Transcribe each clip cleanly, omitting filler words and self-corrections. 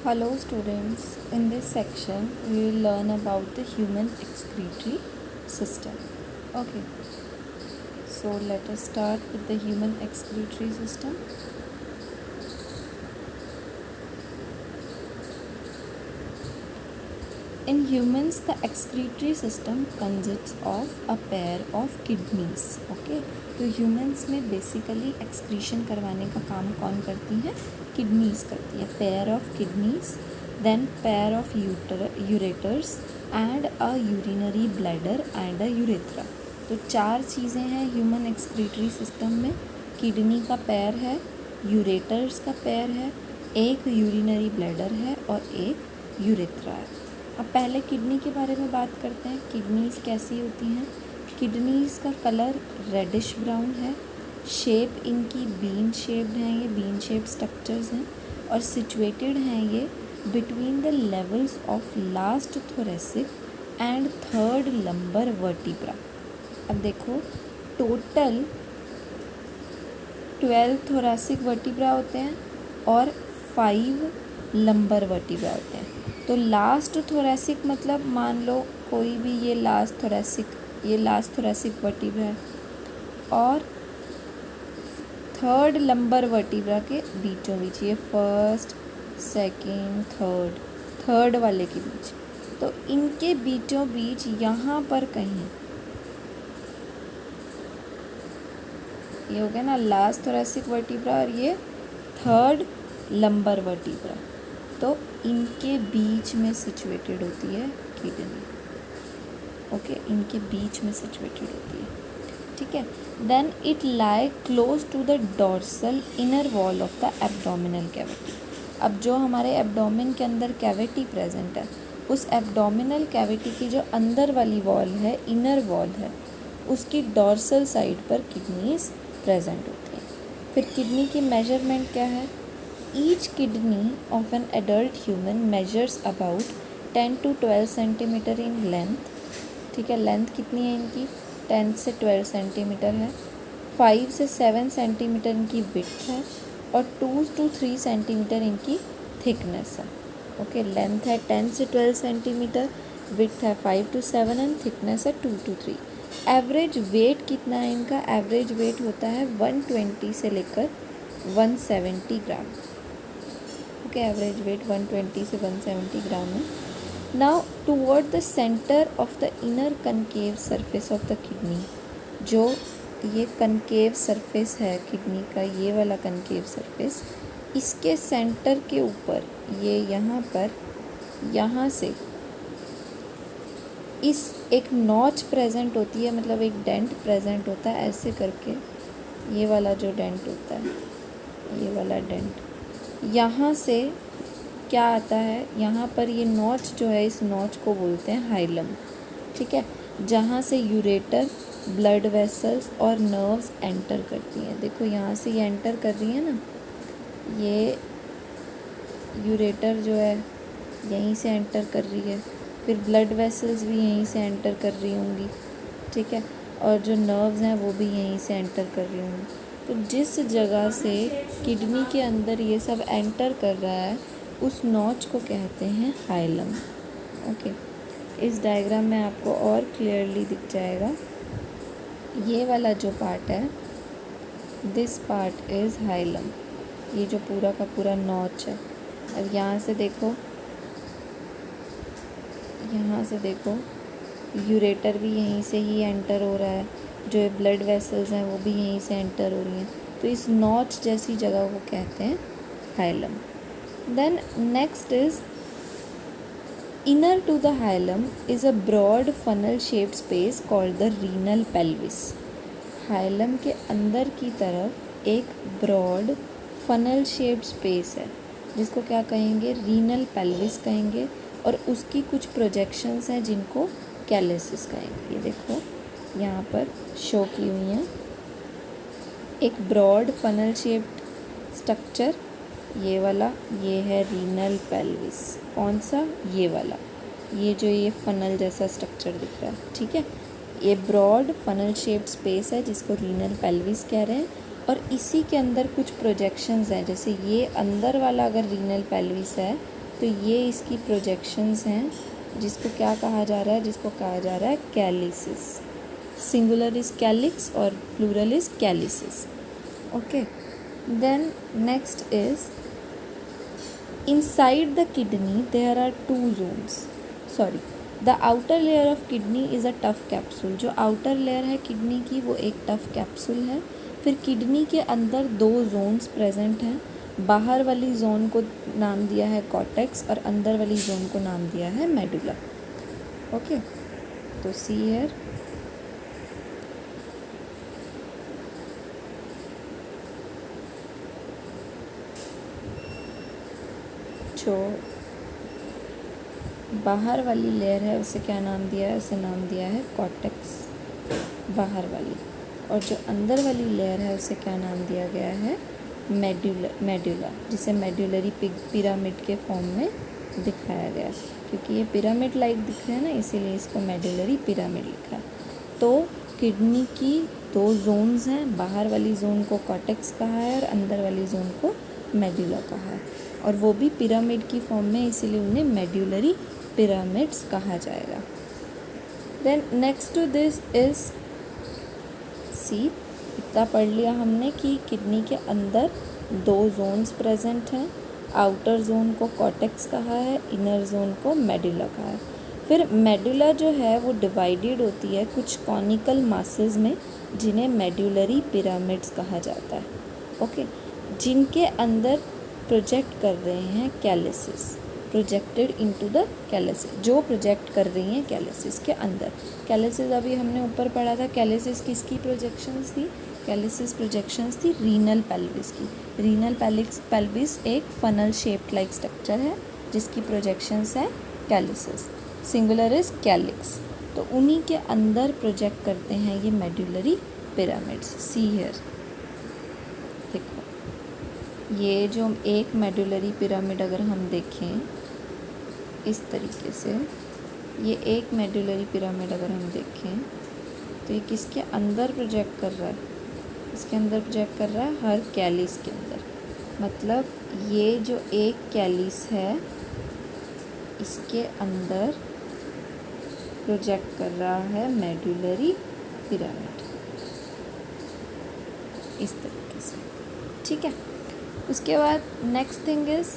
Hello students, in this section we will learn about the human excretory system. Okay, so let us start with the human excretory system. In humans, the excretory system consists of a pair of kidneys. Okay, तो humans में basically excretion करवाने का काम कौन करती है? Kidneys करती है. Pair of kidneys, then pair of ureters and a urinary bladder and a urethra. तो चार चीज़ें हैं ह्यूमन एक्सक्रीटरी सिस्टम में. किडनी का पैर है, यूरेटर्स का पैर है, एक यूरिनरी ब्लैडर है और एक यूरेथ्रा है. अब पहले किडनी के बारे में बात करते हैं. किडनीज़ कैसी होती हैं? किडनीज़ का कलर रेडिश ब्राउन है. शेप इनकी बीन शेप्ड हैं, ये बीन शेप स्ट्रक्चर्स हैं और सिचुएटेड हैं ये between the levels of last thoracic and third lumbar vertebra. अब देखो, टोटल 12 थोरेसिक वर्टिब्रा होते हैं और 5 लंबर वर्टिब्रा होते हैं. तो लास्ट थोरेसिक मतलब मान लो कोई भी ये लास्ट थोरेसिक वर्टिब्रा है और थर्ड लंबर वर्टिब्रा के बीचों बीच, ये फर्स्ट सेकंड थर्ड वाले के बीच, तो इनके बीचों बीच यहाँ पर कहीं ये हो गया ना लास्ट थोरेसिक वर्टिब्रा और ये थर्ड लंबर वर्टिब्रा. तो इनके बीच में सिचुएटेड होती है किडनी. ओके, इनके बीच में सिचुएटेड होती है. ठीक है. Then it lie close to the dorsal inner wall of the abdominal cavity. अब जो हमारे एब्डोमिन के अंदर कैविटी प्रेजेंट है, उस एब्डोमिनल कैविटी की जो अंदर वाली वॉल है, इनर वॉल है, उसकी डॉर्सल साइड पर किडनीज प्रेजेंट होती हैं. फिर किडनी की मेजरमेंट क्या है? Each kidney of an adult human measures about 10 to 12 centimetre in length. ठीक है, लेंथ कितनी है इनकी? 10 से 12 सेंटीमीटर है. 5 से 7 सेंटीमीटर इनकी विड्थ है और 2 to 3 सेंटीमीटर इनकी थिकनेस है. ओके, लेंथ है 10 से 12 सेंटीमीटर, विड्थ है 5 to 7 एंड थिकनेस है 2 to 3. एवरेज वेट कितना है इनका? एवरेज वेट होता है 120 से लेकर 170 ग्राम. ओके, एवरेज वेट 120 से 170 ग्राम है. Now toward the centre of the inner concave surface of the kidney, जो ये कनकेव सरफेस है किडनी का, ये वाला कनकेव सरफेस, इसके सेंटर के ऊपर ये यहाँ पर, यहाँ से इस एक नॉच प्रेजेंट होती है, मतलब एक डेंट प्रेजेंट होता है ऐसे करके. ये वाला जो डेंट होता है, ये वाला डेंट, यहाँ से क्या आता है, यहाँ पर ये नॉच जो है, इस नॉच को बोलते हैं हाइलम. ठीक है, जहाँ से यूरेटर, ब्लड वेसल्स और नर्व्स एंटर करती हैं. देखो यहाँ से ये एंटर कर रही है ना, ये यूरेटर जो है यहीं से एंटर कर रही है, फिर ब्लड वेसल्स भी यहीं से एंटर कर रही होंगी. ठीक है, और जो नर्व्स हैं वो भी यहीं से एंटर कर रही होंगी. तो जिस जगह से किडनी के अंदर ये सब एंटर कर रहा है, उस नॉच को कहते हैं हाइलम. ओके, इस डायग्राम में आपको और क्लियरली दिख जाएगा. ये वाला जो पार्ट है, दिस पार्ट इज़ हाइलम. ये जो पूरा का पूरा नॉच है. अब यहाँ से देखो, यहाँ से देखो, यूरेटर भी यहीं से ही एंटर हो रहा है, जो ब्लड वेसल्स हैं वो भी यहीं से एंटर हो रही हैं. तो इस नॉच जैसी जगह को कहते हैं hilum. Then next is inner to the hilum is a broad funnel shaped space called the renal pelvis. Hilum के अंदर की तरफ एक ब्रॉड फनल शेप्ड स्पेस है, जिसको क्या कहेंगे? रीनल पेल्विस कहेंगे. और उसकी कुछ प्रोजेक्शंस हैं जिनको कैलेसिस कहेंगे. ये देखो यहाँ पर शो की हुई हैं. एक ब्रॉड फनल शेप्ड स्ट्रक्चर, ये वाला, ये है रीनल पेल्विस. कौन सा? ये वाला, ये जो ये फनल जैसा स्ट्रक्चर दिख रहा है. ठीक है, ये ब्रॉड फनल शेप्ड स्पेस है जिसको रीनल पेल्विस कह रहे हैं. और इसी के अंदर कुछ प्रोजेक्शंस हैं, जैसे ये अंदर वाला अगर रीनल पेल्विस है तो ये इसकी प्रोजेक्शंस हैं, जिसको क्या कहा जा रहा है, जिसको कहा जा रहा है कैलिसिस। सिंगुलर इज कैलिक्स और plural is calyces. Okay, then next is inside the kidney there are two zones. Sorry, the outer layer of kidney is a tough capsule. जो outer layer है किडनी की वो एक tough capsule है। फिर kidney के अंदर दो zones present हैं। बाहर वाली जोन को नाम दिया है कॉर्टेक्स और अंदर वाली जोन को नाम दिया है मेडुला। ओके, तो सी हियर, जो बाहर वाली लेयर है उसे क्या नाम दिया है, उसे नाम दिया है कॉर्टेक्स, बाहर वाली। और जो अंदर वाली लेयर है उसे क्या नाम दिया गया है, मेडुला, जिसे मेडुलरी पिरामिड के फॉर्म में दिखाया गया। क्योंकि ये पिरामिड लाइक दिख रहा है ना, इसीलिए इसको मेडुलरी पिरामिड लिखा है। तो किडनी की दो जोन्स हैं, बाहर वाली जोन को कॉर्टेक्स कहा है और अंदर वाली जोन को मेडुला कहा है, और वो भी पिरामिड की फॉर्म में, इसीलिए उन्हें मेडुलरी पिरामिड्स कहा जाएगा। Then next to this is see, इतना पढ़ लिया हमने कि किडनी के अंदर दो जोन्स प्रेजेंट हैं। आउटर जोन को कॉर्टेक्स कहा है, इनर जोन को मेडुला कहा है। फिर मेडुला जो है वो डिवाइडेड होती है कुछ कॉनिकल मासेस में, जिन्हें मेडुलरी पिरामिड्स कहा जाता है। ओके, जिनके अंदर प्रोजेक्ट कर रहे हैं कैलिसिस, प्रोजेक्टेड इनटू द कैलिसिस, जो प्रोजेक्ट कर रही हैं कैलिसिस के अंदर। कैलिसिस अभी हमने ऊपर पढ़ा था, कैलिसिस किसकी प्रोजेक्शंस थी, कैलिसिस प्रोजेक्शंस थी रीनल पेल्विस की। रीनल पेल्विस एक फनल शेप्ड लाइक स्ट्रक्चर है जिसकी प्रोजेक्शंस है कैलिसिस। सिंगुलर इज कैलिक्स, तो उन्हीं के अंदर प्रोजेक्ट करते हैं ये मेडुलरी पिरामिड्स। सी हियर, देखो ये जो एक मेडुलरी पिरामिड अगर हम देखें इस तरीके से, ये एक मेडुलरी पिरामिड अगर हम देखें तो ये किसके अंदर प्रोजेक्ट कर रहा है, इसके अंदर प्रोजेक्ट कर रहा है हर कैलिस के अंदर। मतलब ये जो एक कैलिस है इसके अंदर प्रोजेक्ट कर रहा है मेडुलरी पिरामिड, इस तरीके से। ठीक है, उसके बाद next thing is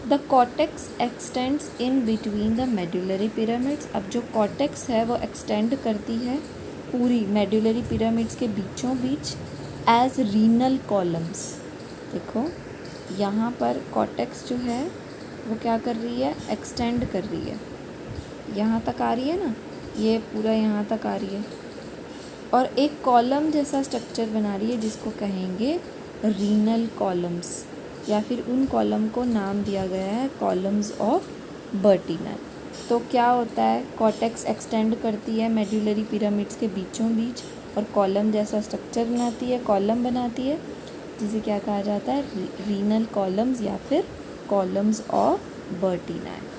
the cortex x tends in between the medullary pyramids. अब जो कॉर्टेक्स है वो एक्सटेंड करती है पूरी मेडुलरी पिरामिड्स के बीचों बीच एज रीनल कॉलम्स। देखो यहाँ पर कॉर्टेक्स जो है वो क्या कर रही है, एक्सटेंड कर रही है, यहाँ तक आ रही है ना, ये पूरा यहाँ तक आ रही है, और एक कॉलम जैसा स्ट्रक्चर बना रही है जिसको कहेंगे रीनल कॉलम्स, या फिर उन कॉलम को नाम दिया गया है कॉलम्स ऑफ बर्टिनल। तो क्या होता है, कॉर्टेक्स एक्सटेंड करती है मेडुलरी पिरामिड्स के बीचों बीच और कॉलम जैसा स्ट्रक्चर बनाती है, कॉलम बनाती है, जिसे क्या कहा जाता है, रीनल कॉलम्स या फिर कॉलम्स ऑफ बर्टिनल।